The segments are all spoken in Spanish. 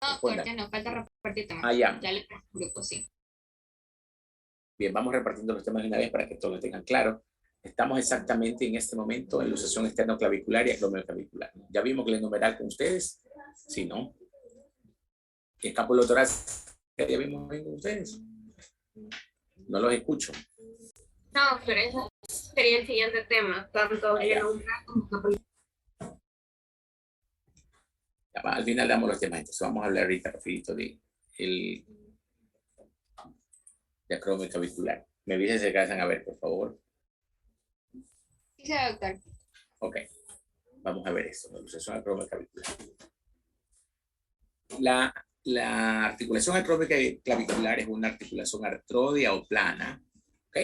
No, Respondan. corte, no, falta repartir Ah, temas. ya. Ya le pongo grupo, sí. Bien, vamos repartiendo los temas de una vez para que todos lo tengan claro. Estamos exactamente en este momento en luxación esternoclavicular y acromioclavicular. Ya vimos que el numeral con ustedes. Sí, ¿no? ¿Qué escápulo torácico ya vimos ahí con ustedes? No los escucho. No, pero ese sería el siguiente tema, tanto Allá. en umbral como capítulo. Al final damos los temas, entonces vamos a hablar ahorita rapidito de acromioclavicular. Me dicen si alcanzan a ver, por favor. Sí, doctor. Ok, vamos a ver esto, la luxación acromioclavicular. La articulación acromioclavicular es una articulación artródea o plana, ¿ok?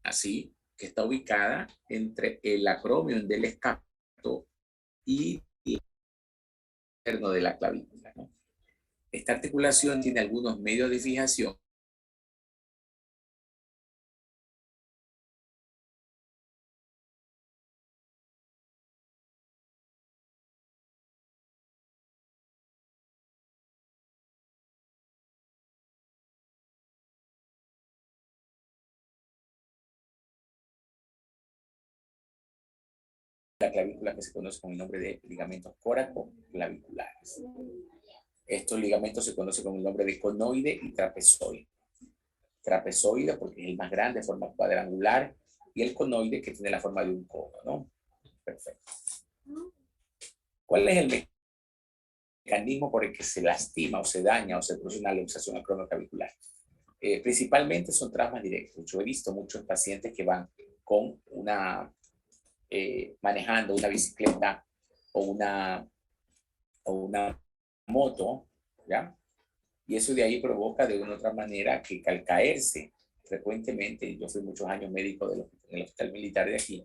Así, que está ubicada entre el acromion del escapulo y el interno de la clavícula, ¿no? Esta articulación tiene algunos medios de fijación. La clavícula que se conoce con el nombre de ligamentos coracoclaviculares. Estos ligamentos se conocen con el nombre de conoide y trapezoide. Trapezoide porque es el más grande, de forma cuadrangular, y el conoide que tiene la forma de un cono, ¿no? Perfecto. ¿Cuál es el mecanismo por el que se lastima o se daña o se produce una luxación acromioclavicular? Principalmente son traumas directos. Yo he visto muchos pacientes que van con manejando una bicicleta o una moto, ¿ya? Y eso de ahí provoca de una u otra manera que al caerse frecuentemente, yo fui muchos años médico en el hospital militar de aquí,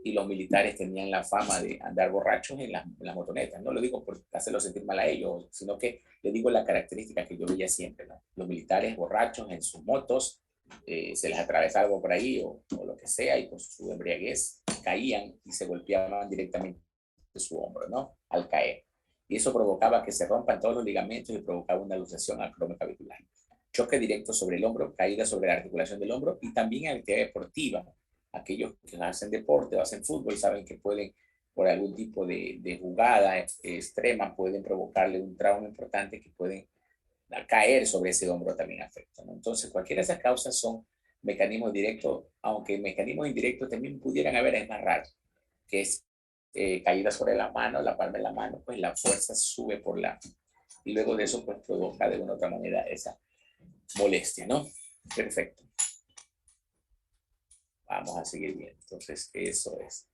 y los militares tenían la fama de andar borrachos en las motonetas. No lo digo por hacerlo sentir mal a ellos, sino que les digo la característica que yo veía siempre, ¿no? Los militares borrachos en sus motos, se les atravesaba algo por ahí o lo que sea, y con su embriaguez caían y se golpeaban directamente de su hombro, ¿no? Al caer. Y eso provocaba que se rompan todos los ligamentos y provocaba una luxación acromioclavicular. Choque directo sobre el hombro, caída sobre la articulación del hombro y también en actividad deportiva. Aquellos que hacen deporte o hacen fútbol saben que pueden, por algún tipo de jugada extrema, pueden provocarle un trauma importante que pueden caer sobre ese hombro también afecta, ¿no? Entonces, cualquiera de esas causas son mecanismos directos, aunque mecanismos indirectos también pudieran haber, es más raro, que es caída sobre la mano, la palma de la mano, pues la fuerza sube y luego de eso pues provoca de una u otra manera esa molestia, ¿no? Perfecto. Vamos a seguir bien. Entonces, eso es.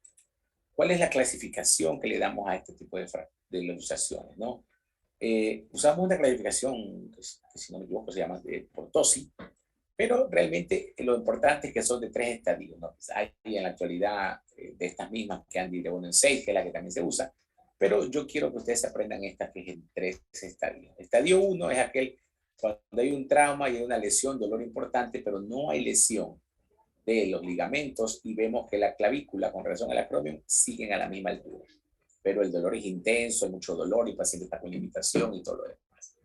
¿Cuál es la clasificación que le damos a este tipo de luxaciones, no? Usamos una clasificación que, si no me equivoco, se llama por TOSI, pero realmente lo importante es que son de 3 estadios, ¿no? Pues hay en la actualidad de estas mismas que han de 1 en 6, que es la que también se usa, pero yo quiero que ustedes aprendan esta que es en 3 estadios. Estadio 1 es aquel cuando hay un trauma y hay una lesión, dolor importante, pero no hay lesión de los ligamentos y vemos que la clavícula con relación al acromion siguen a la misma altura. Pero el dolor es intenso, hay mucho dolor y el paciente está con limitación y todo lo demás.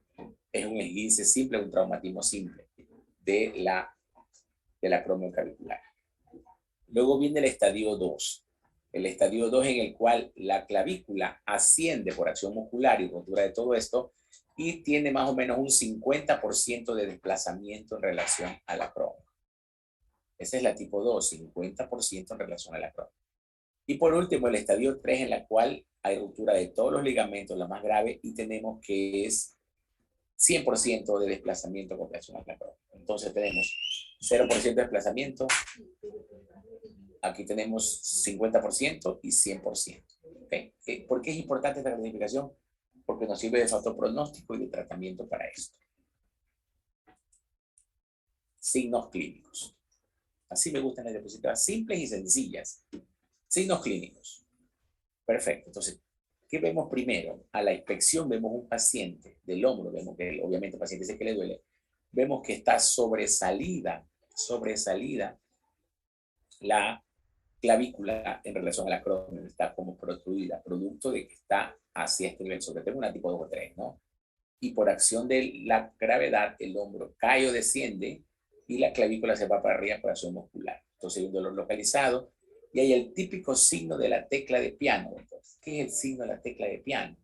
Es un esguince simple, un traumatismo simple de la acromioclavicular. Luego viene el estadio 2. El estadio 2 en el cual la clavícula asciende por acción muscular y rotura de todo esto y tiene más o menos un 50% de desplazamiento en relación a la acromio. Esa es la tipo 2, 50% en relación a la acromio. Y por último, el estadio 3 en la cual hay ruptura de todos los ligamentos, la más grave, y tenemos que es 100% de desplazamiento con relación a la acromio. Entonces tenemos 0% de desplazamiento, aquí tenemos 50% y 100%. ¿Okay? ¿Por qué es importante esta clasificación? Porque nos sirve de factor pronóstico y de tratamiento para esto. Signos clínicos. Así me gustan las diapositivas simples y sencillas. Signos clínicos. Perfecto. Entonces, ¿qué vemos primero? A la inspección vemos un paciente del hombro, vemos que obviamente el paciente dice que le duele, vemos que está sobresalida la clavícula en relación a la acromio, está como protruida, producto de que está hacia este nivel, sobre todo una tipo 2 o 3, ¿no? y por acción de la gravedad el hombro cae o desciende y la clavícula se va para arriba por acción muscular. Entonces hay un dolor localizado y hay el típico signo de la tecla de piano. Entonces, ¿qué es el signo de la tecla de piano?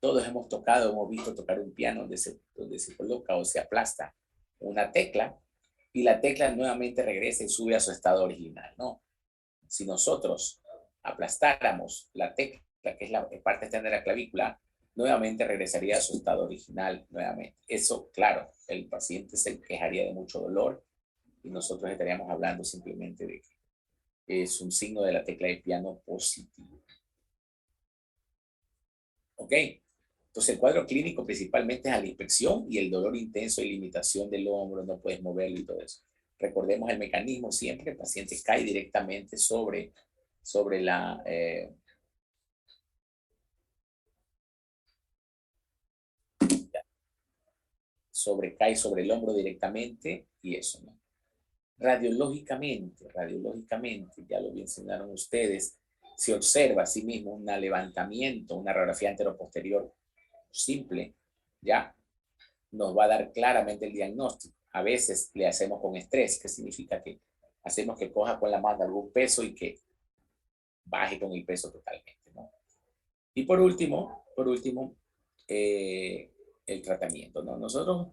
Todos hemos tocado, hemos visto tocar un piano donde se coloca o se aplasta una tecla y la tecla nuevamente regresa y sube a su estado original, ¿no? Si nosotros aplastáramos la tecla, que es la parte externa de la clavícula, nuevamente regresaría a su estado original nuevamente. Eso, claro, el paciente se quejaría de mucho dolor y nosotros estaríamos hablando simplemente de que es un signo de la tecla de piano positivo. ¿Ok? Entonces el cuadro clínico principalmente es a la inspección y el dolor intenso y limitación del hombro, no puedes moverlo y todo eso. Recordemos el mecanismo siempre, el paciente cae directamente sobre la... cae sobre el hombro directamente y eso, ¿no? Radiológicamente, ya lo mencionaron ustedes, se observa a sí mismo un levantamiento, una radiografía anteroposterior simple, ¿ya? Nos va a dar claramente el diagnóstico. A veces le hacemos con estrés, que significa que hacemos que coja con la mano algún peso y que baje con el peso totalmente, ¿no? Y por último, el tratamiento, ¿no? Nosotros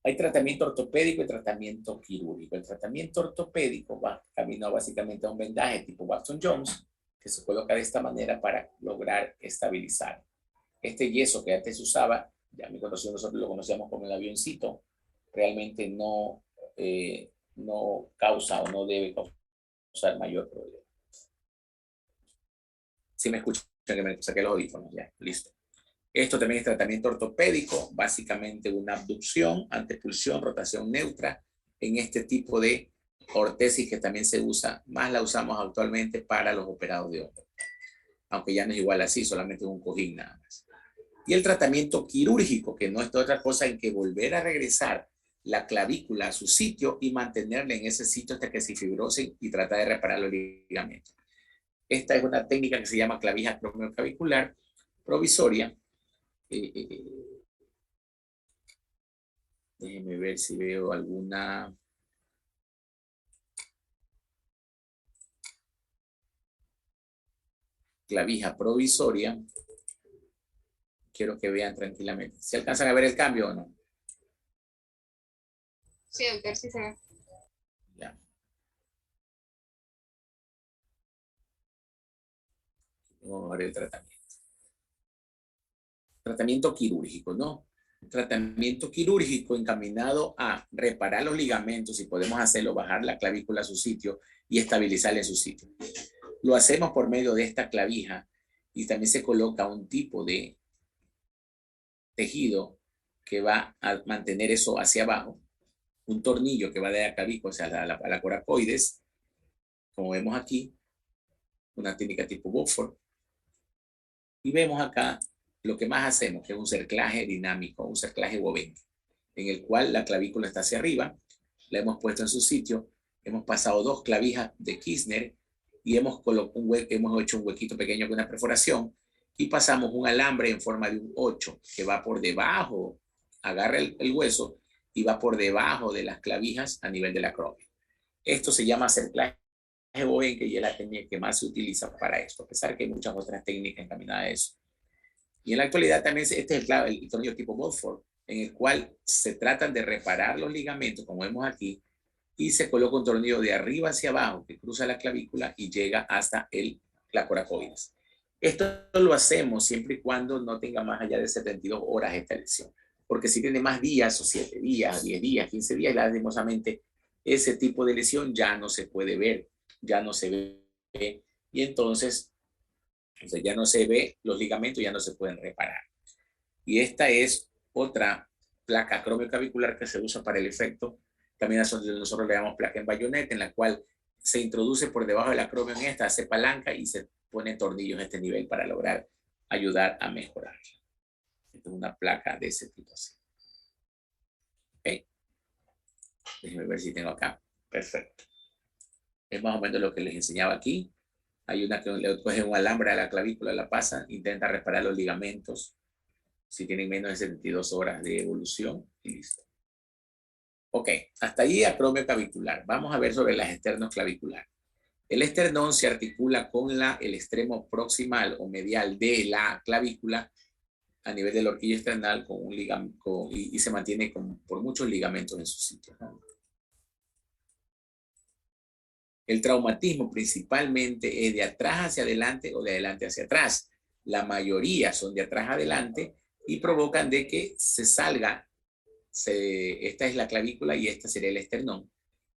hay tratamiento ortopédico y tratamiento quirúrgico. El tratamiento ortopédico va camino básicamente a un vendaje tipo Watson Jones, que se coloca de esta manera para lograr estabilizar. Este yeso que antes se usaba, ya nosotros lo conocíamos como el avioncito, realmente no causa o no debe causar mayor problema. Si me escuchan, que me saqué los audífonos, ya, listo. Esto también es tratamiento ortopédico, básicamente una abducción, antepulsión, rotación neutra en este tipo de ortesis que también se usa, más la usamos actualmente para los operados de hombro, aunque ya no es igual así, solamente un cojín nada más. Y el tratamiento quirúrgico, que no es otra cosa en que volver a regresar la clavícula a su sitio y mantenerla en ese sitio hasta que se fibrose y tratar de reparar los ligamentos. Esta es una técnica que se llama clavija acromioclavicular provisoria. Déjenme ver si veo alguna. Clavija provisoria. Quiero que vean tranquilamente. ¿Se alcanzan a ver el cambio o no? Sí, doctor, sí se ve. Ya. Vamos a ver el tratamiento. Tratamiento quirúrgico, ¿no? Tratamiento quirúrgico encaminado a reparar los ligamentos, si podemos hacerlo, bajar la clavícula a su sitio y estabilizarla en su sitio. Lo hacemos por medio de esta clavija y también se coloca un tipo de tejido que va a mantener eso hacia abajo, un tornillo que va de la clavícula, o sea, a la coracoides, como vemos aquí, una técnica tipo Beaufort. Y vemos acá lo que más hacemos, que es un cerclaje dinámico, un cerclaje bovenque, en el cual la clavícula está hacia arriba, la hemos puesto en su sitio, hemos pasado 2 clavijas de Kirchner y hemos hecho un huequito pequeño con una perforación y pasamos un alambre en forma de un 8 que va por debajo, agarra el hueso y va por debajo de las clavijas a nivel de la acromio. Esto se llama cerclaje bovenque y es la técnica que más se utiliza para esto, a pesar que hay muchas otras técnicas encaminadas a eso. Y en la actualidad también este es el tornillo tipo Beaufort, en el cual se tratan de reparar los ligamentos, como vemos aquí, y se coloca un tornillo de arriba hacia abajo que cruza la clavícula y llega hasta la coracoides. Esto lo hacemos siempre y cuando no tenga más allá de 72 horas esta lesión, porque si tiene más días, o 7 días, 10 días, 15 días, lastimosamente ese tipo de lesión ya no se puede ver, ya no se ve, y entonces ya no se ve, los ligamentos ya no se pueden reparar. Y esta es otra placa acromioclavicular que se usa para el efecto. También nosotros le damos placa en bayoneta, en la cual se introduce por debajo del acromio en esta, hace palanca y se ponen tornillos a este nivel para lograr ayudar a mejorar. Esta es una placa de ese tipo así. ¿Okay? Déjenme ver si tengo acá. Perfecto. Es más o menos lo que les enseñaba aquí. Hay una que le coge un alambre a la clavícula, la pasa, intenta reparar los ligamentos si tienen menos de 72 horas de evolución y listo. Ok, hasta ahí acromio clavicular. Vamos a ver sobre las externos claviculares. El esternón se articula con el extremo proximal o medial de la clavícula a nivel de la horquilla esternal con un ligamento y se mantiene por muchos ligamentos en su sitio, ¿no? El traumatismo principalmente es de atrás hacia adelante o de adelante hacia atrás. La mayoría son de atrás adelante y provocan de que se salga, esta es la clavícula y esta sería el esternón,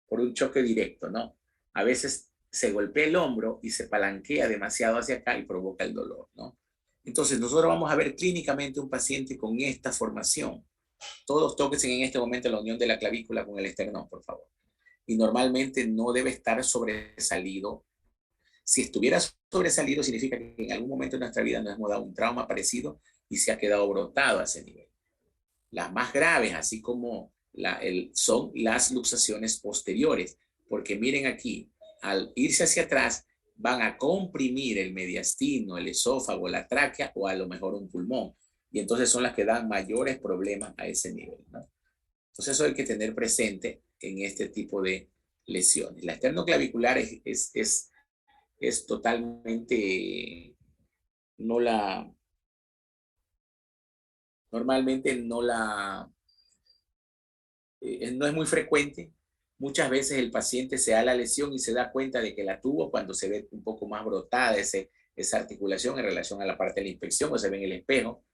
por un choque directo, ¿no? A veces se golpea el hombro y se palanquea demasiado hacia acá y provoca el dolor, ¿no? Entonces nosotros vamos a ver clínicamente un paciente con esta formación. Todos tóquense en este momento la unión de la clavícula con el esternón, por favor. Y normalmente no debe estar sobresalido. Si estuviera sobresalido, significa que en algún momento de nuestra vida nos hemos dado un trauma parecido y se ha quedado brotado a ese nivel. Las más graves, así como son las luxaciones posteriores, porque miren aquí, al irse hacia atrás, van a comprimir el mediastino, el esófago, la tráquea o a lo mejor un pulmón. Y entonces son las que dan mayores problemas a ese nivel, ¿no? Entonces eso hay que tener presente en este tipo de lesiones. La esternoclavicular es totalmente, normalmente no es muy frecuente. Muchas veces el paciente se da la lesión y se da cuenta de que la tuvo cuando se ve un poco más brotada esa articulación en relación a la parte de la inspección o se ve en el espejo.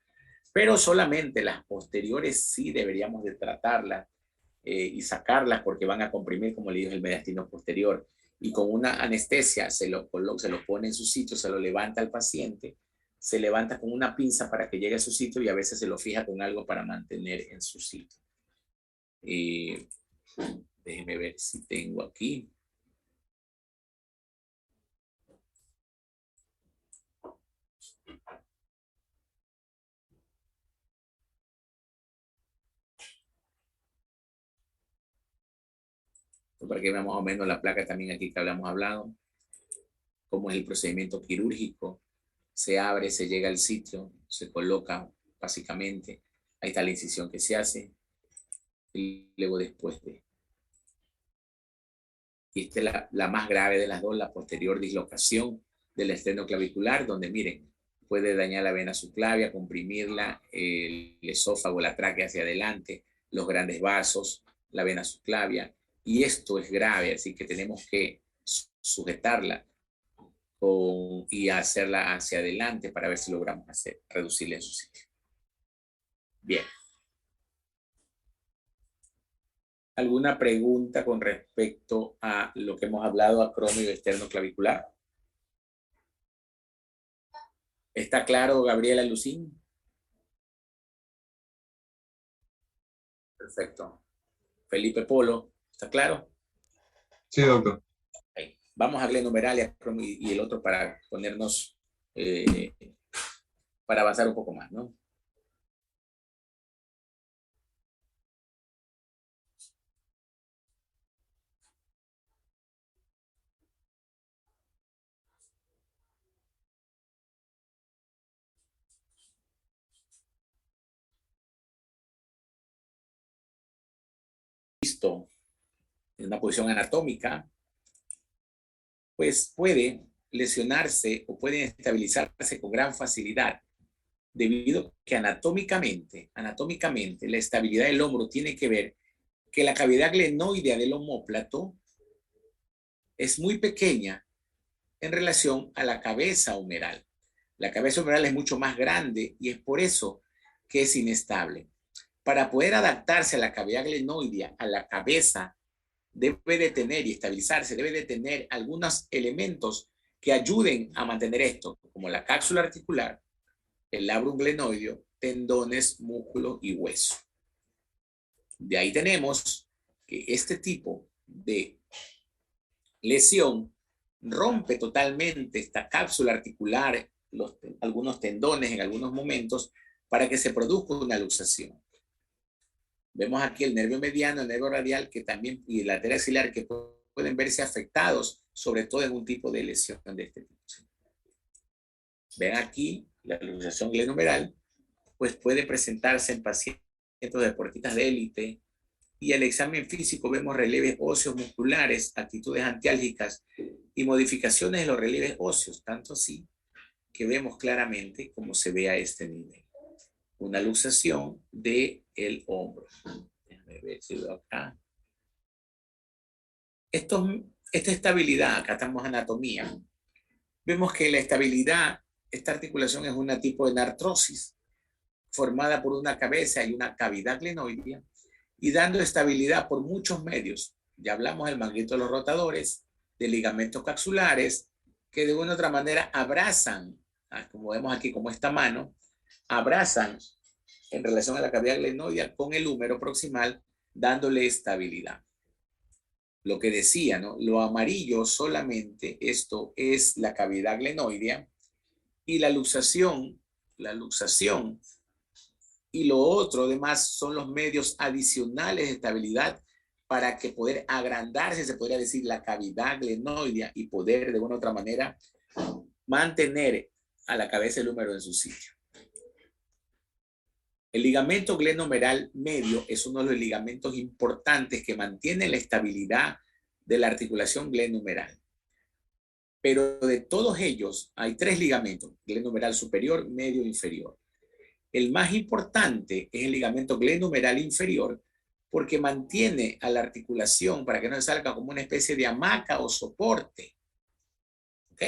Pero solamente las posteriores sí deberíamos de tratarlas y sacarlas porque van a comprimir, como le digo, el mediastino posterior. Y con una anestesia se lo pone en su sitio, se lo levanta al paciente, se levanta con una pinza para que llegue a su sitio y a veces se lo fija con algo para mantener en su sitio. Déjeme ver si tengo aquí. Para que veamos más o menos la placa también aquí que hablamos hablado. Cómo es el procedimiento quirúrgico. Se abre, se llega al sitio, se coloca básicamente. Ahí está la incisión que se hace. Y luego después de. Y esta es la más grave de las dos, la posterior dislocación del esternoclavicular, donde miren, puede dañar la vena subclavia, comprimirla, el esófago, la tráquea hacia adelante, los grandes vasos, la vena subclavia. Y esto es grave, así que tenemos que sujetarla y hacerla hacia adelante para ver si logramos reducirla en su sitio. Bien. ¿Alguna pregunta con respecto a lo que hemos hablado, acrómio esternoclavicular? ¿Está claro, Gabriela Lucín? Perfecto. Felipe Polo, ¿está claro? Sí, doctor. Okay. Vamos a glenomeral y el otro para ponernos, para avanzar un poco más, ¿no? Listo. En una posición anatómica, pues puede lesionarse o puede estabilizarse con gran facilidad, debido a que anatómicamente, la estabilidad del hombro tiene que ver que la cavidad glenoidea del omóplato es muy pequeña en relación a la cabeza humeral. La cabeza humeral es mucho más grande y es por eso que es inestable. Para poder adaptarse a la cavidad glenoidea, a la cabeza, debe de tener y estabilizarse, debe de tener algunos elementos que ayuden a mantener esto, como la cápsula articular, el labrum glenoideo, tendones, músculo y hueso. De ahí tenemos que este tipo de lesión rompe totalmente esta cápsula articular, algunos tendones en algunos momentos, para que se produzca una luxación. Vemos aquí el nervio mediano, el nervio radial que también, y el arteria axilar que pueden verse afectados, sobre todo en un tipo de lesión de este tipo. Ven aquí la luxación glenomeral pues puede presentarse en pacientes deportistas de élite, y el examen físico vemos relieves óseos musculares, actitudes antiálgicas y modificaciones de los relieves óseos, tanto así que vemos claramente cómo se ve a este nivel. Una luxación del hombro. Déjame ver si veo acá. Esta estabilidad, acá estamos anatomía, vemos que la estabilidad, esta articulación es un tipo de artrosis formada por una cabeza y una cavidad glenoidea y dando estabilidad por muchos medios. Ya hablamos del manguito de los rotadores, de ligamentos capsulares, que de una u otra manera abrazan, como vemos aquí, como esta mano, abrazan en relación a la cavidad glenoidea con el húmero proximal, dándole estabilidad. Lo que decía, ¿no? Lo amarillo solamente, esto es la cavidad glenoidea, y la luxación y lo otro además son los medios adicionales de estabilidad para que poder agrandarse, se podría decir, la cavidad glenoidea y poder de una u otra manera mantener a la cabeza el húmero en su sitio. El ligamento glenohumeral medio es uno de los ligamentos importantes que mantiene la estabilidad de la articulación glenohumeral. Pero de todos ellos hay 3 ligamentos, glenohumeral superior, medio e inferior. El más importante es el ligamento glenohumeral inferior porque mantiene a la articulación para que no se salga como una especie de hamaca o soporte. ¿Ok?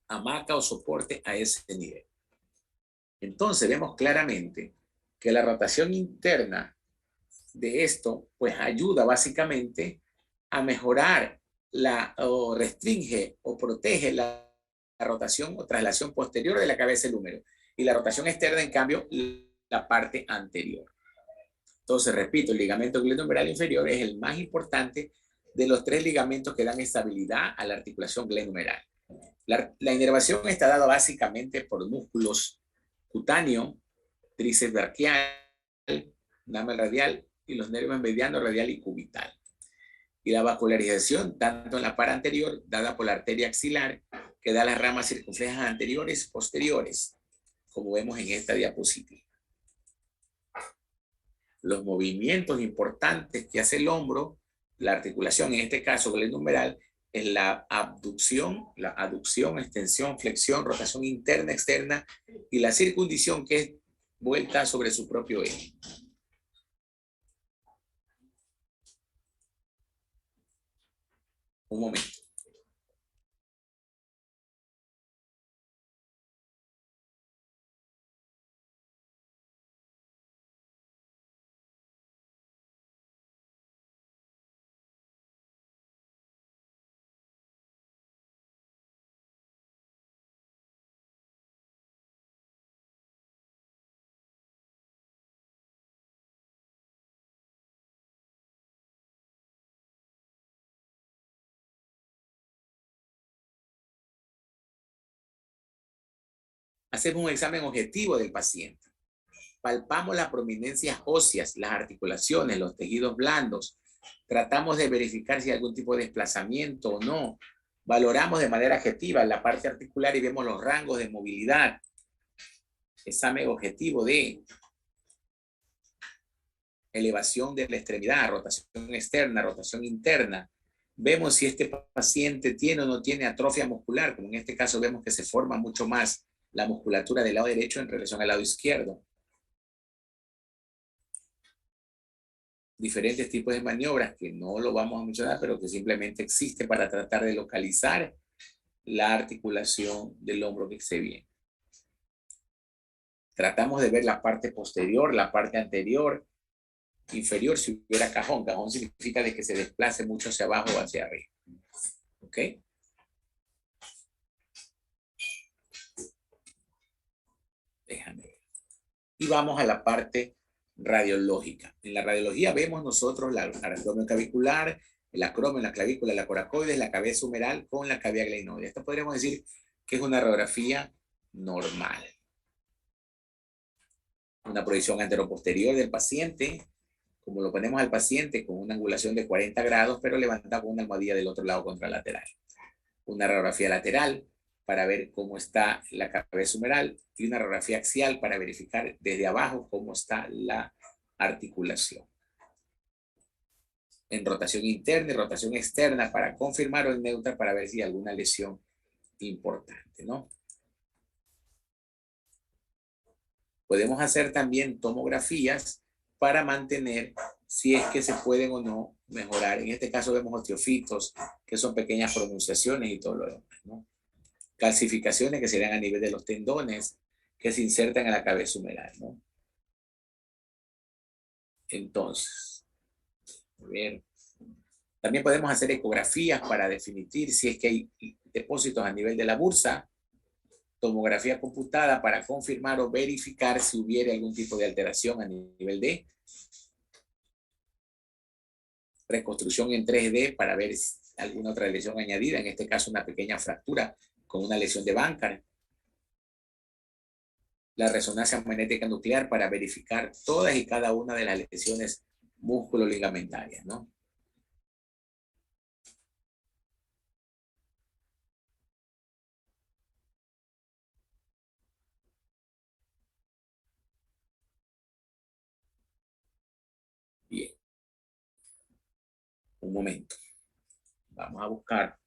Hamaca o soporte a ese nivel. Entonces vemos claramente que la rotación interna de esto pues ayuda básicamente a mejorar o restringe o protege la rotación o traslación posterior de la cabeza del húmero y la rotación externa en cambio la parte anterior. Entonces repito, el ligamento glenohumeral inferior es el más importante de los 3 ligamentos que dan estabilidad a la articulación glenohumeral. La inervación está dada básicamente por músculos cutáneo, tríceps braquial, ramal radial y los nervios mediano, radial y cubital. Y la vascularización, tanto en la parte anterior, dada por la arteria axilar, que da las ramas circunflejas anteriores y posteriores, como vemos en esta diapositiva. Los movimientos importantes que hace el hombro, la articulación, en este caso glenohumeral, es la abducción, la aducción, extensión, flexión, rotación interna, externa y la circundición, que es vuelta sobre su propio eje. Un momento. Hacemos un examen objetivo del paciente. Palpamos las prominencias óseas, las articulaciones, los tejidos blandos. Tratamos de verificar si hay algún tipo de desplazamiento o no. Valoramos de manera objetiva la parte articular y vemos los rangos de movilidad. Examen objetivo de elevación de la extremidad, rotación externa, rotación interna. Vemos si este paciente tiene o no tiene atrofia muscular, como en este caso vemos que se forma mucho más la musculatura del lado derecho en relación al lado izquierdo. Diferentes tipos de maniobras que no lo vamos a mencionar, pero que simplemente existe para tratar de localizar la articulación del hombro que esté bien. Tratamos de ver la parte posterior, la parte anterior, inferior si hubiera cajón. Cajón significa de que se desplace mucho hacia abajo o hacia arriba. ¿Ok? Déjame ver. Y vamos a la parte radiológica. En la radiología vemos nosotros la acromio clavicular, el acromio, la clavícula, la coracoides, la cabeza humeral con la cavidad glenoidea. Esto podríamos decir que es una radiografía normal. Una proyección anteroposterior del paciente, como lo ponemos al paciente con una angulación de 40 grados, pero levantado con una almohadilla del otro lado contralateral. Una radiografía lateral, para ver cómo está la cabeza humeral y una radiografía axial para verificar desde abajo cómo está la articulación. En rotación interna y rotación externa para confirmar o en neutra para ver si hay alguna lesión importante, ¿no? Podemos hacer también tomografías para mantener si es que se pueden o no mejorar. En este caso vemos osteofitos, que son pequeñas pronunciaciones y todo lo demás, ¿no? Calcificaciones que serían a nivel de los tendones que se insertan en la cabeza humeral, ¿no? Entonces, a ver. También podemos hacer ecografías para definir si es que hay depósitos a nivel de la bursa, tomografía computada para confirmar o verificar si hubiera algún tipo de alteración a nivel de reconstrucción en 3D para ver alguna otra lesión añadida, en este caso una pequeña fractura con una lesión de Bankart. La resonancia magnética nuclear para verificar todas y cada una de las lesiones músculo-ligamentarias, ¿no? Bien. Un momento. Vamos a buscar.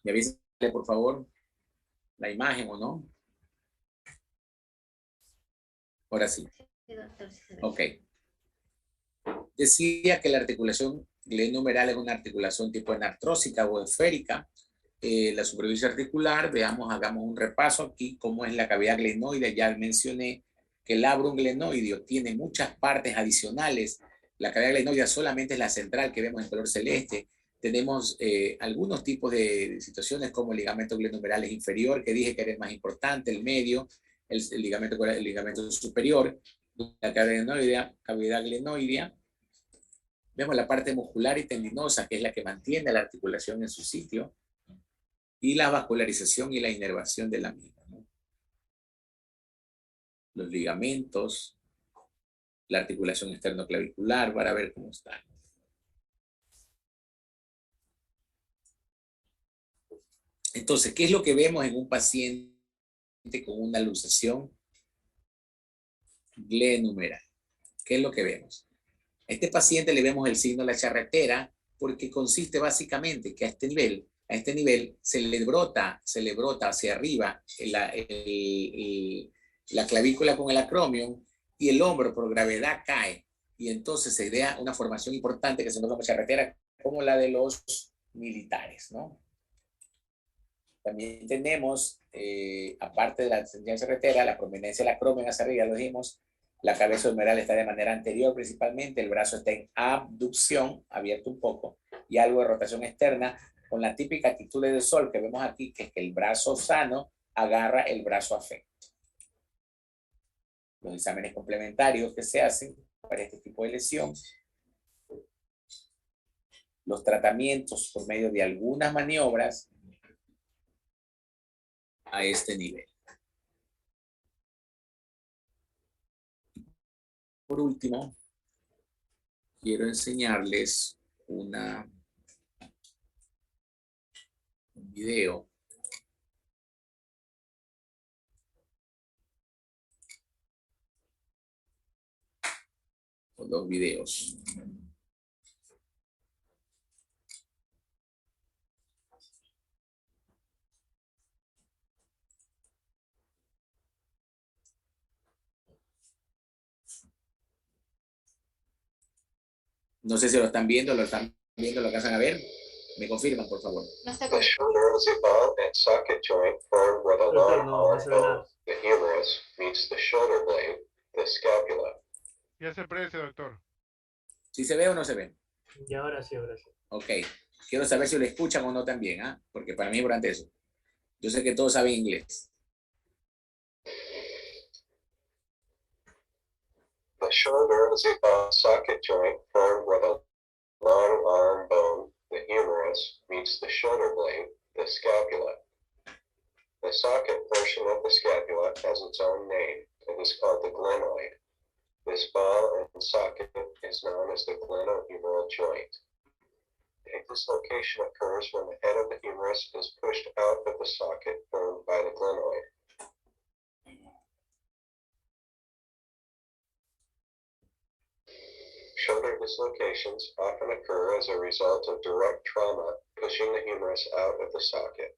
¿Me avisa, por favor, la imagen o no? Ahora sí. Sí, doctor, sí se ve. Ok. Decía que la articulación glenohumeral es una articulación tipo anartrósica o esférica. La superficie articular, veamos, hagamos un repaso aquí, cómo es la cavidad glenoide. Ya mencioné que el labrum glenoideo tiene muchas partes adicionales. La cavidad glenoidea solamente es la central que vemos en color celeste. Tenemos algunos tipos de situaciones como el ligamento glenohumeral inferior, que dije que era el más importante, el medio, el ligamento superior, la cavidad glenoidea. Vemos la parte muscular y tendinosa, que es la que mantiene la articulación en su sitio, y la vascularización y la inervación de la misma, ¿no? Los ligamentos, la articulación externoclavicular, para ver cómo está. Entonces, ¿qué es lo que vemos en un paciente con una luxación glenohumeral? ¿Qué es lo que vemos? A este paciente le vemos el signo de la charretera porque consiste básicamente que a este nivel se le brota hacia arriba la clavícula con el acromion y el hombro por gravedad cae. Y entonces se idea una formación importante que se llama charretera como la de los militares, ¿no? También tenemos, aparte de la charretera, la prominencia del acromion hacia arriba, lo dijimos. La cabeza humeral está de manera anterior principalmente, el brazo está en abducción, abierto un poco, y algo de rotación externa, con la típica actitud del sol que vemos aquí, que es que el brazo sano agarra el brazo afecto. Los exámenes complementarios que se hacen para este tipo de lesión, los tratamientos por medio de algunas maniobras a este nivel. Por último, quiero enseñarles un video o dos videos. No sé si lo están viendo, lo alcanzan a ver. Me confirman, por favor. No está The con... shoulder is above and socket joint formed where the lower No, no arm se ve nada. of the humerus meets the shoulder blade, the scapula. Ya se aprecia, doctor. ¿Sí se ve o no se ve? Y ahora sí, ahora sí. Ok. Quiero saber si lo escuchan o no también, ¿ah? Porque para mí es importante eso. Yo sé que todos saben inglés. The shoulder is above socket joint formed where the long arm bone, the humerus, meets the shoulder blade, the scapula. The socket portion of the scapula has its own name. It is called the glenoid. This ball and socket is known as the glenohumeral joint. A dislocation occurs when the head of the humerus is pushed out of the socket formed by the glenoid. Shoulder dislocations often occur as a result of direct trauma pushing the humerus out of the socket.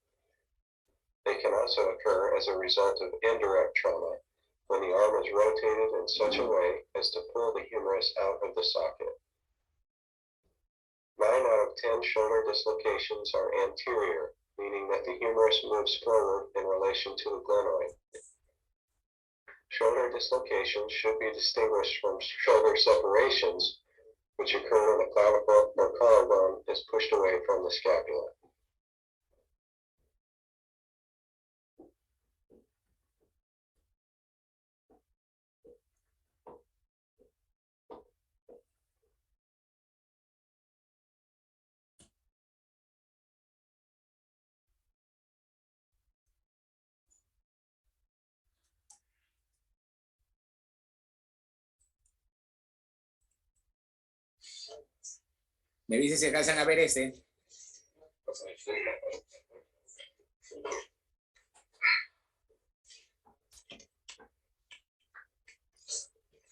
They can also occur as a result of indirect trauma when the arm is rotated in such a way as to pull the humerus out of the socket. 9 out of 10 shoulder dislocations are anterior, meaning that the humerus moves forward in relation to the glenoid. Shoulder dislocations should be distinguished from shoulder separations, which occur when the clavicle or collarbone is pushed away from the scapula. Me dice si alcanzan a ver ese.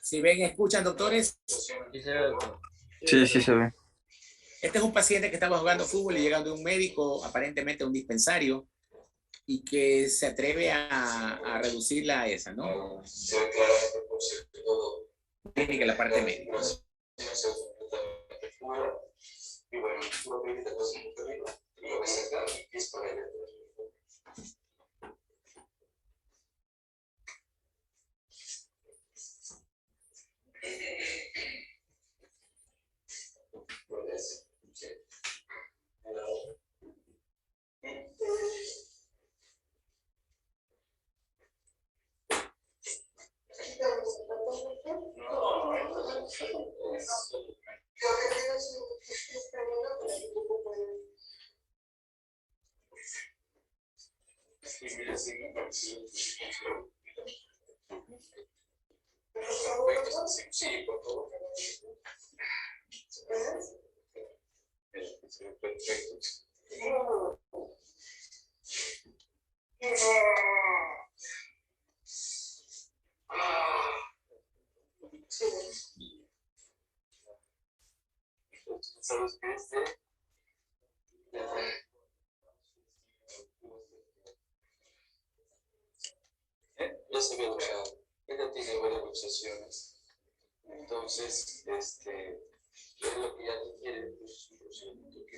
Si ven, escuchan, doctores. Sí, sí se ve. Este es un paciente que estaba jugando fútbol y llegando un médico, aparentemente a un dispensario, y que se atreve a reducirla a esa, ¿no? Técnica, la parte médica. Y bueno, una pequeñita cosa muy terrible, lo voy a sacar y es para ella. Sí, por favor. Perfecto. ¿Sabes qué es? Ya se ve luchado. Ella tiene buenas luxaciones. Entonces, es lo que ya quiere, pues es un procedimiento que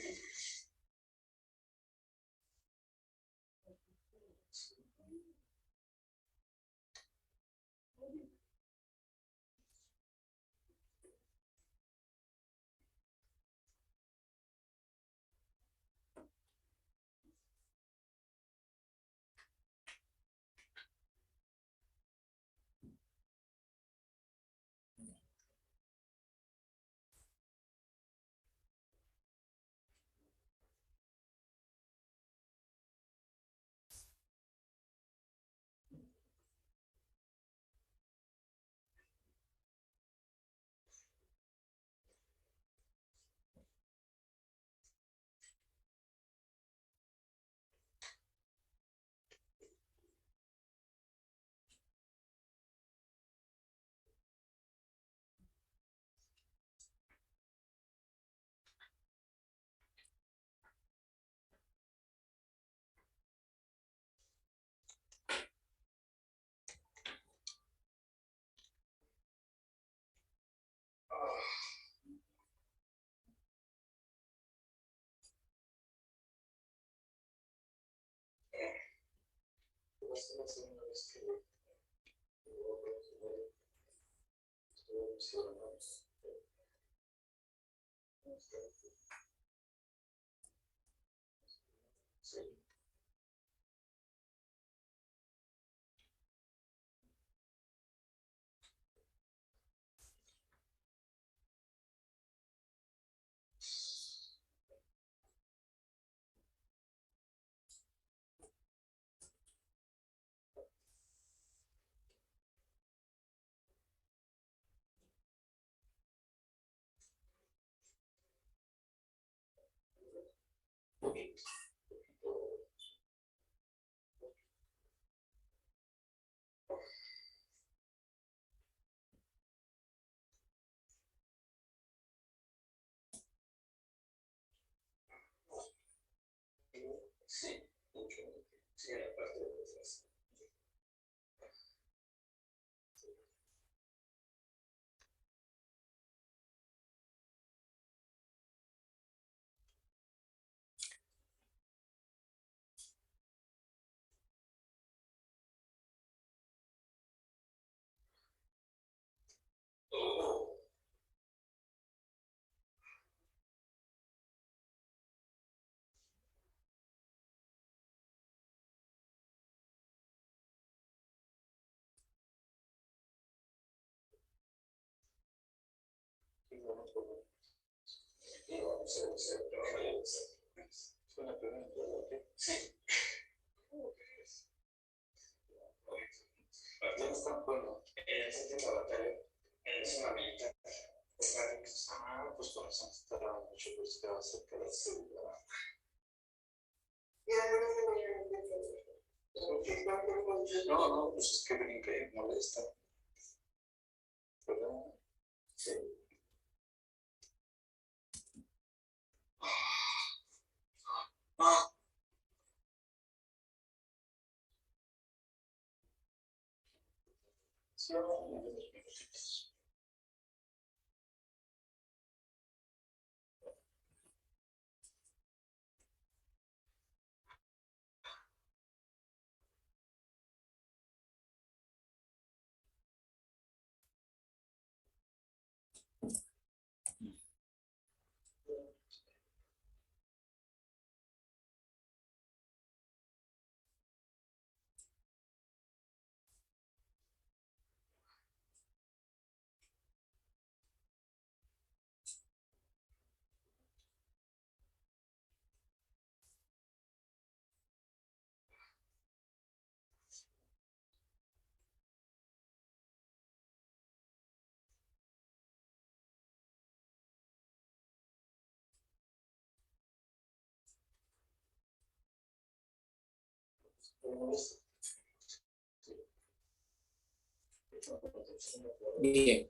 Bien,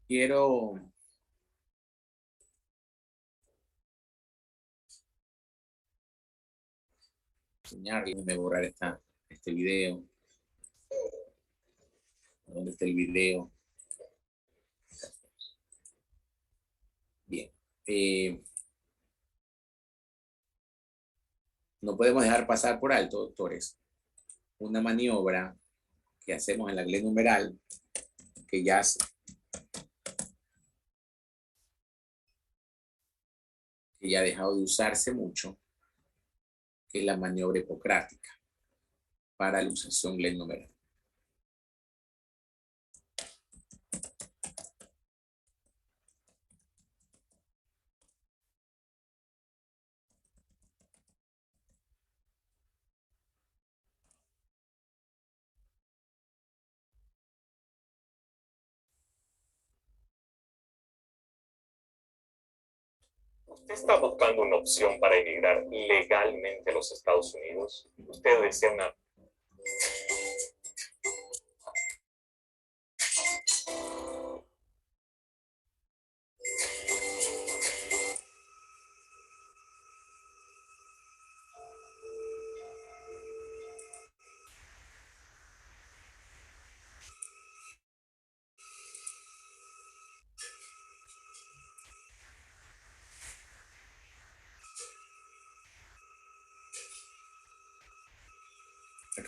quiero enseñarles, déjenme borrar este video. ¿Dónde está el video? Bien. No podemos dejar pasar por alto, doctores, una maniobra que hacemos en la glenohumeral que ya ha dejado de usarse mucho, que es la maniobra hipocrática para la luxación glenohumeral. ¿Usted está buscando una opción para emigrar legalmente a los Estados Unidos? ¿Usted desea una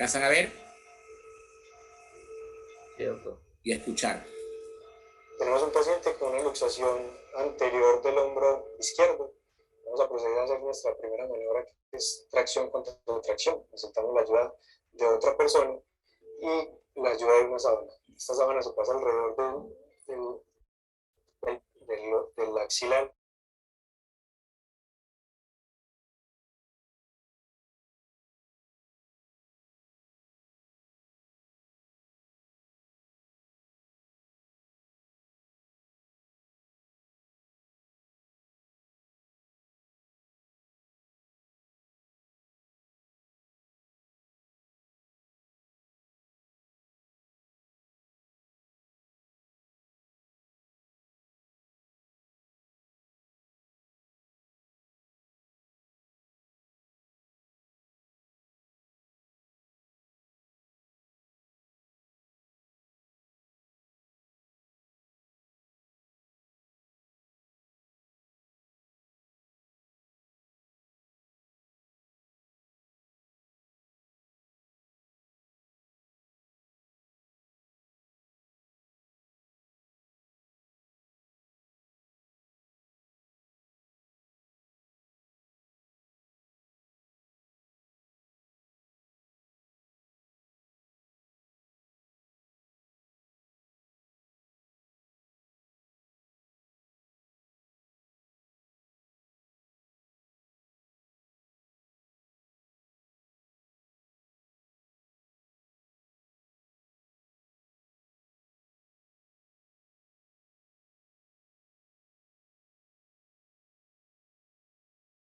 ¿Alcanzan a ver Sí, doctor. y a escuchar? Tenemos un paciente con una luxación anterior del hombro izquierdo. Vamos a proceder a hacer nuestra primera maniobra, que es tracción contra tracción. Necesitamos la ayuda de otra persona y la ayuda de una sábana. Esta sábana se pasa alrededor del axilar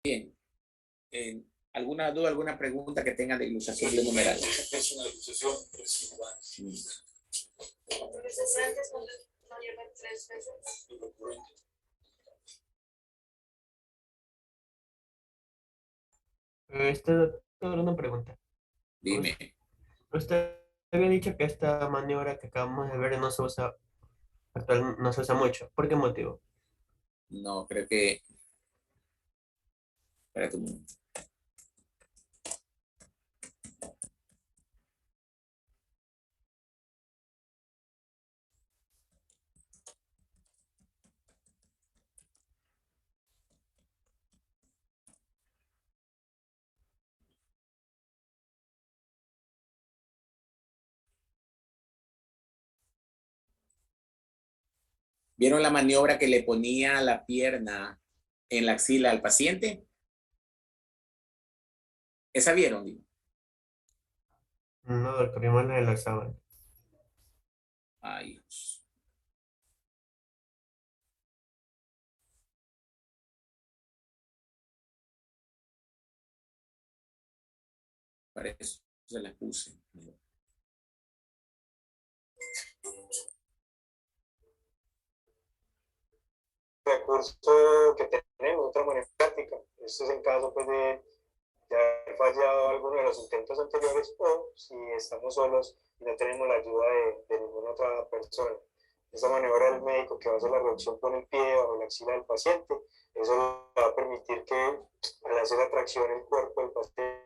Bien. ¿Alguna duda, alguna pregunta que tengan de ilustración de numeral? Es una ilustración residual. Entonces, antes no llevan 3 veces. Doctor, una pregunta. Dime. Usted había dicho que esta maniobra que acabamos de ver no se usa, no se usa mucho. ¿Por qué motivo? No, creo que... Espérate un momento. ¿Vieron la maniobra que le ponía la pierna en la axila al paciente? ¿Esa vieron? Digo? No, doctor, yo me la relaxaban. Ay, Dios. Para eso se las puse. Recurso que tenemos, otra manera práctica. Esto es en caso pues, de haber fallado alguno de los intentos anteriores o si estamos solos y no tenemos la ayuda de ninguna otra persona. Esta maniobra del médico que va a hacer la reducción con el pie bajo la axila del paciente, eso le va a permitir que al hacer la tracción el cuerpo del paciente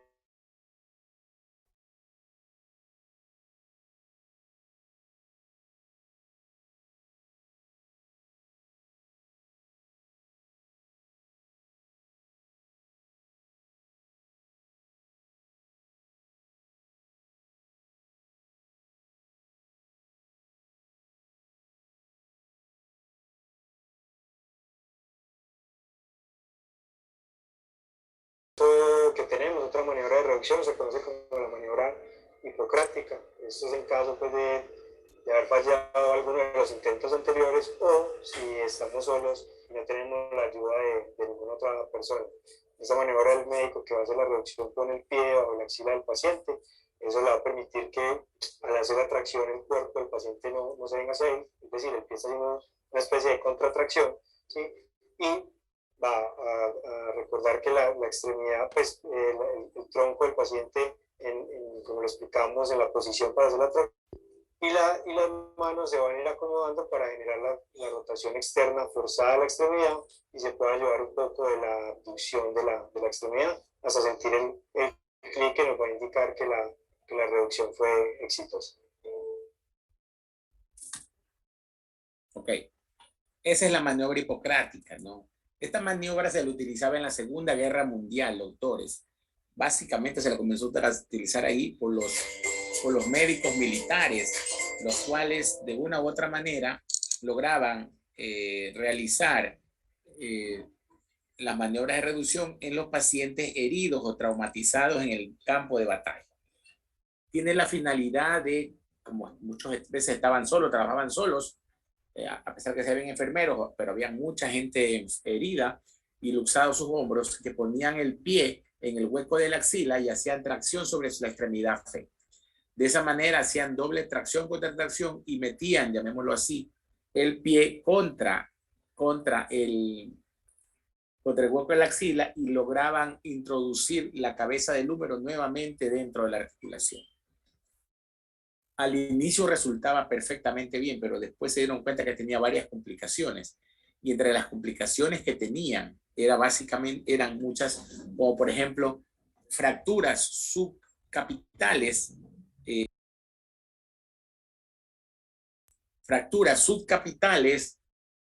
que tenemos, otra maniobra de reducción, se conoce como la maniobra hipocrática. Esto es en caso pues, de haber fallado alguno de los intentos anteriores o si estamos solos y no tenemos la ayuda de ninguna otra persona. Esta maniobra del médico que va a hacer la reducción con el pie bajo la axila del paciente, eso le va a permitir que al hacer la tracción el cuerpo del paciente no se venga hacia él, es decir, empieza haciendo una especie de contratracción, ¿sí? Y va a recordar que la extremidad, pues el tronco del paciente, como lo explicamos, en la posición para hacer la tracción, y las manos se van a ir acomodando para generar la rotación externa forzada a la extremidad y se pueda llevar un poco de la abducción de la extremidad hasta sentir el clic que nos va a indicar que la reducción fue exitosa. Ok. Esa es la maniobra hipocrática, ¿no? Esta maniobra se la utilizaba en la Segunda Guerra Mundial, doctores. Básicamente se la comenzó a utilizar ahí por los médicos militares, los cuales de una u otra manera lograban realizar las maniobras de reducción en los pacientes heridos o traumatizados en el campo de batalla. Tiene la finalidad de, como muchas veces estaban solos, trabajaban solos, a pesar que se ven enfermeros, pero había mucha gente herida y luxados sus hombros, que ponían el pie en el hueco de la axila y hacían tracción sobre la extremidad afecta. De esa manera hacían doble tracción contra tracción y metían, llamémoslo así, el pie contra el hueco de la axila y lograban introducir la cabeza del húmero nuevamente dentro de la articulación. Al inicio resultaba perfectamente bien, pero después se dieron cuenta que tenía varias complicaciones. Y entre las complicaciones que tenían, eran muchas, como por ejemplo, fracturas subcapitales,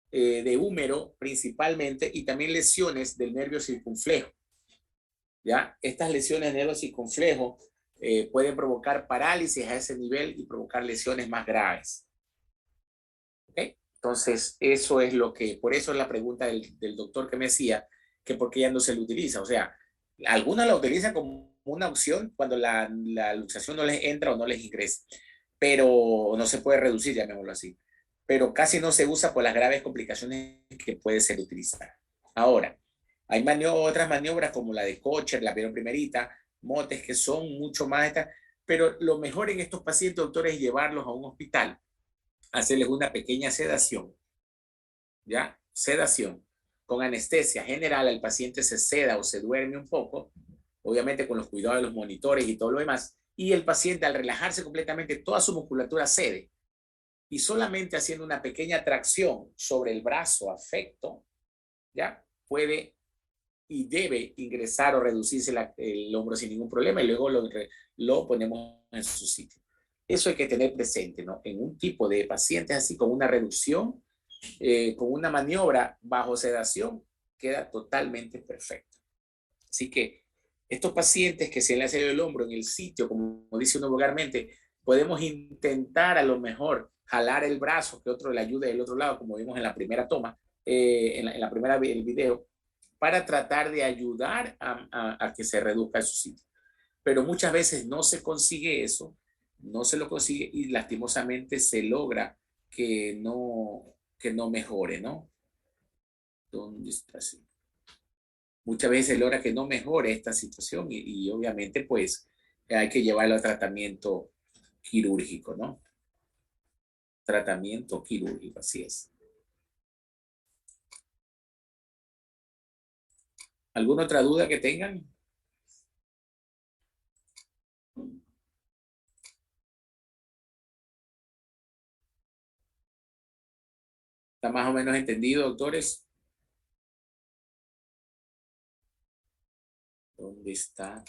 de húmero principalmente, y también lesiones del nervio circunflejo. ¿Ya? Estas lesiones del nervio circunflejo pueden provocar parálisis a ese nivel y provocar lesiones más graves. ¿Okay? Entonces, eso es por eso es la pregunta del doctor que me decía, que por qué ya no se lo utiliza. O sea, algunos la utilizan como una opción cuando la luxación no les entra o no les ingresa, pero no se puede reducir, llamémoslo así. Pero casi no se usa por las graves complicaciones que puede ser utilizada. Ahora, Hay otras maniobras como la de Kocher, la primerita, Motes, que son mucho más estas, pero lo mejor en estos pacientes, doctores, es llevarlos a un hospital, hacerles una pequeña sedación, ¿ya? Sedación. Con anestesia general, el paciente se seda o se duerme un poco, obviamente con los cuidados de los monitores y todo lo demás, y el paciente al relajarse completamente, toda su musculatura cede, y solamente haciendo una pequeña tracción sobre el brazo afecto, ¿ya? Puede y debe ingresar o reducirse el hombro sin ningún problema y luego lo ponemos en su sitio. Eso hay que tener presente, ¿no? En un tipo de pacientes así con una reducción, con una maniobra bajo sedación, queda totalmente perfecto. Así que estos pacientes que se le hace el hombro en el sitio, como dice uno vulgarmente, podemos intentar a lo mejor jalar el brazo, que otro le ayude del otro lado, como vimos en la primera toma, en la primera el video, para tratar de ayudar a que se reduzca su sitio. Pero muchas veces no se consigue eso, no se lo consigue y lastimosamente se logra que no mejore, ¿no? ¿Dónde está? Sí. Muchas veces se logra que no mejore esta situación y obviamente pues hay que llevarlo a tratamiento quirúrgico, ¿no? Tratamiento quirúrgico, así es. ¿Alguna otra duda que tengan? ¿Está más o menos entendido, doctores? ¿Dónde está?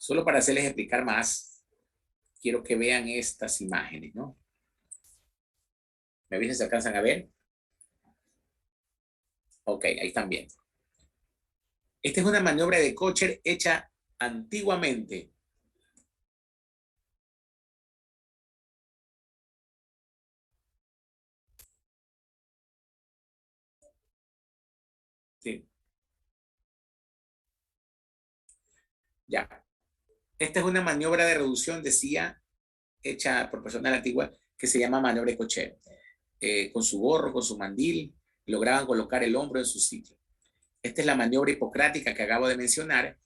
Solo para hacerles explicar más, quiero que vean estas imágenes, ¿no? ¿Me avisan si alcanzan a ver? Ok, ahí están viendo. Esta es una maniobra de Kocher hecha antiguamente. Sí. Ya. Esta es una maniobra de reducción, decía, hecha por personal antigua, que se llama maniobra de Kocher. Con su gorro, con su mandil, lograban colocar el hombro en su sitio. Esta es la maniobra hipocrática que acabo de mencionar,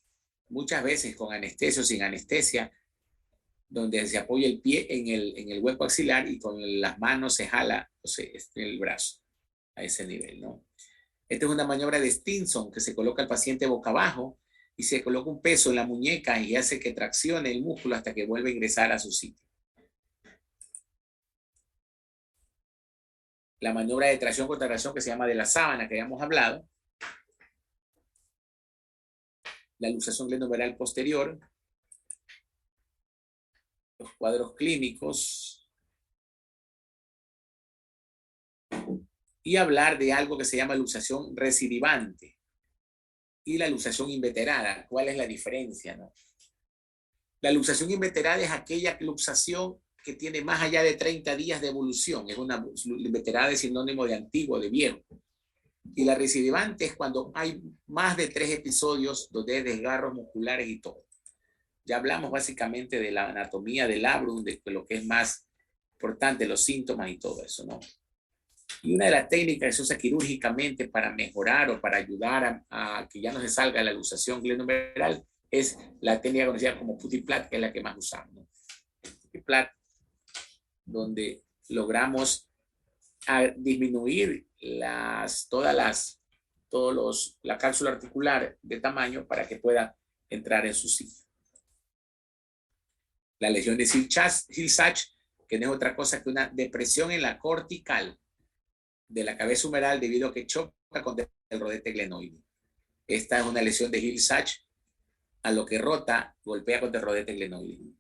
muchas veces con anestesia o sin anestesia, donde se apoya el pie en el hueco axilar y con las manos se jala el brazo a ese nivel, ¿no? Esta es una maniobra de Stinson que se coloca al paciente boca abajo y se coloca un peso en la muñeca y hace que traccione el músculo hasta que vuelva a ingresar a su sitio. La maniobra de tracción contra tracción que se llama de la sábana que habíamos hablado. La luxación glenohumeral posterior. Los cuadros clínicos. Y hablar de algo que se llama luxación recidivante y la luxación inveterada. ¿Cuál es la diferencia, no? La luxación inveterada es aquella luxación que tiene más allá de 30 días de evolución. Es una inveterada, es sinónimo de antiguo, de viejo. Y la recidivante es cuando hay más de 3 episodios donde hay desgarros musculares y todo. Ya hablamos básicamente de la anatomía del labrum, de lo que es más importante, los síntomas y todo eso, ¿no? Y una de las técnicas que se usa quirúrgicamente para mejorar o para ayudar a que ya no se salga la luxación glenohumeral es la técnica conocida como putty-plat, que es la que más usamos, ¿no? Putty-plat, donde logramos disminuir la cápsula articular de tamaño para que pueda entrar en su sitio. La lesión de Hill-Sachs, que no es otra cosa que una depresión en la cortical de la cabeza humeral debido a que choca contra el rodete glenoide. Esta es una lesión de Hill-Sachs, a lo que rota, golpea contra el rodete glenoide.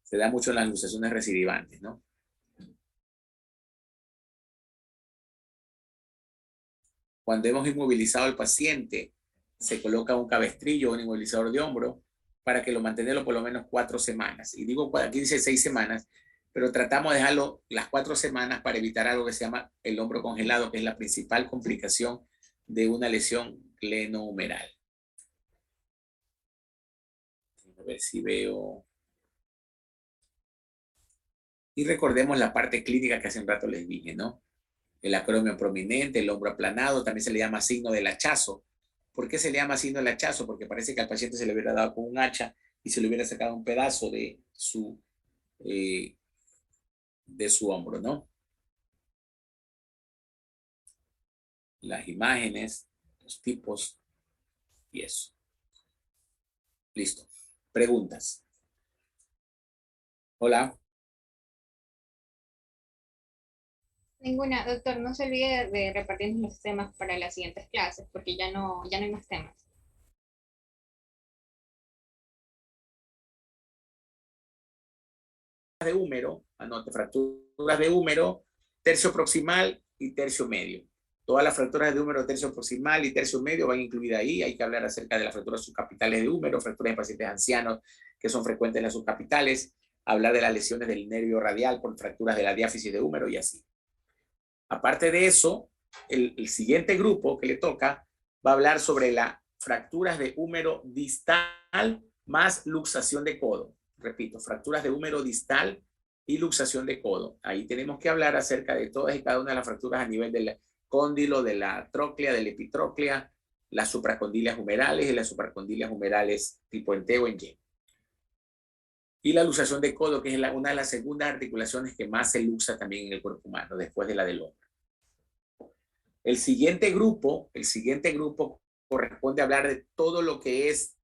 Se da mucho en las luxaciones recidivantes, ¿no? Cuando hemos inmovilizado al paciente, se coloca un cabestrillo o un inmovilizador de hombro para que lo mantenerlo por lo menos 4 semanas. Y digo, aquí dice 6 semanas, pero tratamos de dejarlo las 4 semanas para evitar algo que se llama el hombro congelado, que es la principal complicación de una lesión glenohumeral. A ver si veo. Y recordemos la parte clínica que hace un rato les dije, ¿no? El acromio prominente, el hombro aplanado, también se le llama signo del hachazo. ¿Por qué se le llama signo del hachazo? Porque parece que al paciente se le hubiera dado con un hacha y se le hubiera sacado un pedazo de su hombro, ¿no? Las imágenes, los tipos y eso. Listo. Preguntas. Hola. Ninguna, doctor, no se olvide de repartirnos los temas para las siguientes clases, porque ya no hay más temas. De húmero, anote, fracturas de húmero, tercio proximal y tercio medio. Todas las fracturas de húmero, tercio proximal y tercio medio van incluidas ahí. Hay que hablar acerca de las fracturas subcapitales de húmero, fracturas en pacientes ancianos que son frecuentes en las subcapitales, hablar de las lesiones del nervio radial por fracturas de la diáfisis de húmero y así. Aparte de eso, el siguiente grupo que le toca va a hablar sobre las fracturas de húmero distal más luxación de codo. Repito, fracturas de húmero distal y luxación de codo. Ahí tenemos que hablar acerca de todas y cada una de las fracturas a nivel del cóndilo, de la tróclea, de la epitróclea, las supracondilias humerales y las supracondilias humerales tipo en T o en Y. Y la luxación de codo, que es una de las segundas articulaciones que más se luxa también en el cuerpo humano, después de la del hombro. El siguiente grupo corresponde a hablar de todo lo que es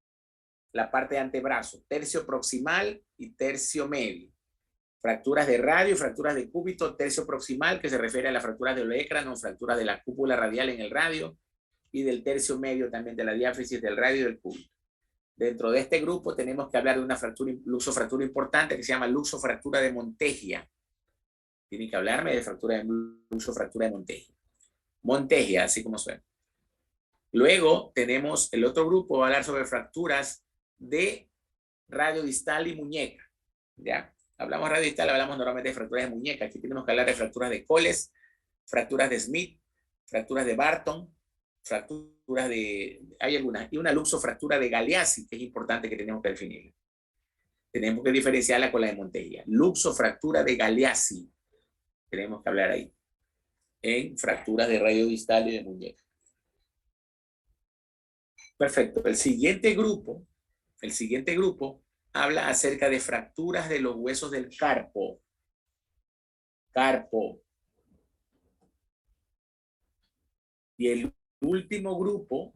la parte de antebrazo, tercio proximal y tercio medio. Fracturas de radio y fracturas de cúbito, tercio proximal, que se refiere a las fracturas del olecrano, fracturas de la cúpula radial en el radio, y del tercio medio también de la diáfisis del radio y del cúbito. Dentro de este grupo tenemos que hablar de una luxofractura importante que se llama luxofractura de Montegia. Tienen que hablarme de luxofractura de Montegia. Montegia, así como suena. Luego tenemos el otro grupo, va a hablar sobre fracturas de radio distal y muñeca. ¿Ya? Hablamos de radio distal, hablamos normalmente de fracturas de muñeca. Aquí tenemos que hablar de fracturas de Coles, fracturas de Smith, fracturas de Barton, fracturas de... hay algunas. Y una luxofractura de Galeazzi, que es importante que tenemos que definir. Tenemos que diferenciarla con la de Montegia. Luxofractura de Galeazzi. Tenemos que hablar ahí. En fracturas de radio distal y de muñeca. Perfecto. El siguiente grupo habla acerca de fracturas de los huesos del carpo. Carpo. Y el último grupo,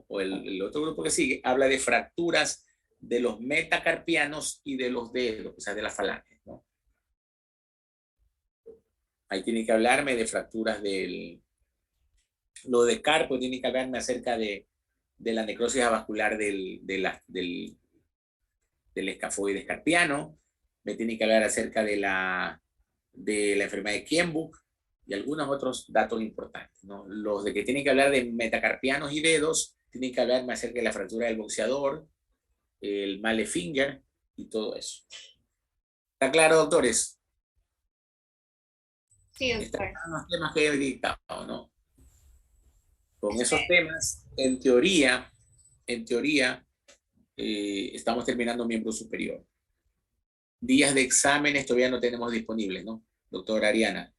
o el otro grupo que sigue, habla de fracturas de los metacarpianos y de los dedos, o sea, de las falanges, ¿no? Ahí tiene que hablarme de fracturas lo de carpo, tiene que hablarme acerca de la necrosis avascular del escafoides carpiano, me tiene que hablar acerca de la enfermedad de Kienbuch y algunos otros datos importantes, ¿no? Los de que tienen que hablar de metacarpianos y dedos, tienen que hablarme acerca de la fractura del boxeador, el Malefinger y todo eso. ¿Está claro, doctores? Sí, doctor. Estos son los temas que he dictado, ¿no? Con esos temas, en teoría, estamos terminando miembro superior. Días de exámenes todavía no tenemos disponibles, ¿no? Doctora Ariana.